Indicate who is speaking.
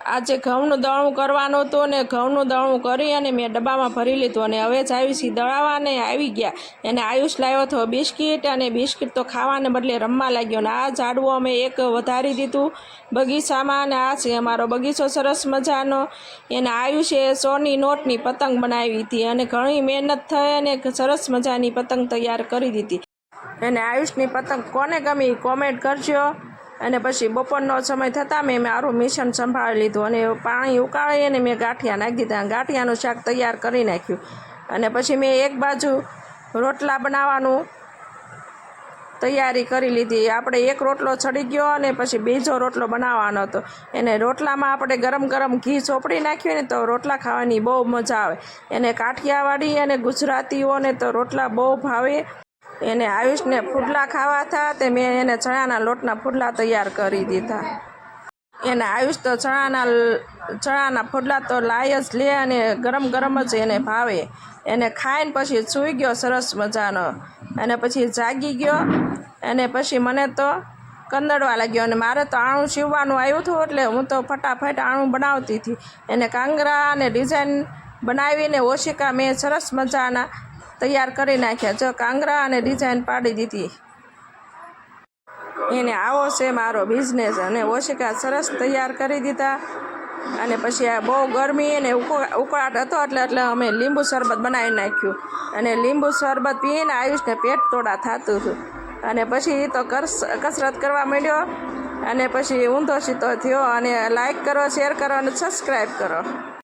Speaker 1: આજે ઘઉંનું દળવું કરવાનું હતું ને ઘઉંનું દળવું કરી અને મેં ડબ્બામાં ભરી લીધું અને હવે જ આયુષી દળાવા ને આવી ગયા. અને આયુષ લાવ્યો હતો બિસ્કિટ અને બિસ્કિટ તો ખાવાને બદલે રમવા લાગ્યો. ને આ ઝાડવું અમે એક વધારી દીધું બગીચામાં. અને આ છે અમારો બગીચો સરસ મજાનો. એને આયુષે સોની નોટની પતંગ બનાવી હતી અને ઘણી મહેનત થઈ અને સરસ મજાની પતંગ તૈયાર કરી દીધી. અને આયુષની પતંગ કોને ગમી કોમેન્ટ કરજો. અને પછી બપોરનો સમય થતાં મેં મારું મિશન સંભાળી લીધું અને પાણી ઉકાળી અને મેં ગાંઠિયા નાખી દીધા. ગાંઠિયાનું શાક તૈયાર કરી નાખ્યું. અને પછી મેં એક બાજુ રોટલા બનાવવાનું તૈયારી કરી લીધી. આપણે એક રોટલો ચડી ગયો અને પછી બીજો રોટલો બનાવવાનો હતો. એને રોટલામાં આપણે ગરમ ગરમ ઘી ચોપડી નાખ્યું ને તો રોટલા ખાવાની બહુ મજા આવે. એને કાઠિયાવાડી અને ગુજરાતીઓને તો રોટલા બહુ ભાવે. એને આયુષને ફૂડલા ખાવા હતા તે મેં એને ચણાના લોટના ફૂડલા તૈયાર કરી દીધા. એને આયુષ તો ચણાના ફૂડલા તો લાય જ લે અને ગરમ ગરમ જ એને ભાવે. એને ખાઈને પછી સૂઈ ગયો સરસ મજાનો. અને પછી જાગી ગયો અને પછી મને તો કંદડવા લાગ્યો. અને મારે તો આણું સીવવાનું આવ્યું હતું એટલે હું તો ફટાફટ આણું બનાવતી હતી. એને કાંગરા અને ડિઝાઇન બનાવીને ઓશિકા મેં સરસ મજાના તૈયાર કરી નાખ્યા. જો કાંગરા અને ડિઝાઇન પાડી દીધી. એને આવો છે મારો બિઝનેસ. અને ઓશિકા સરસ તૈયાર કરી દીધા. અને પછી આ બહુ ગરમી અને ઉકળાટ હતો એટલે અમે લીંબુ શરબત બનાવી નાખ્યું. અને લીંબુ શરબત પીને આયુષને પેટ તોડા થતું હતું. અને પછી તો કસરત કરવા માંડ્યો. અને પછી ઊંધો સીધો થયો. અને લાઈક કરો, શેર કરો અને સબસ્ક્રાઈબ કરો.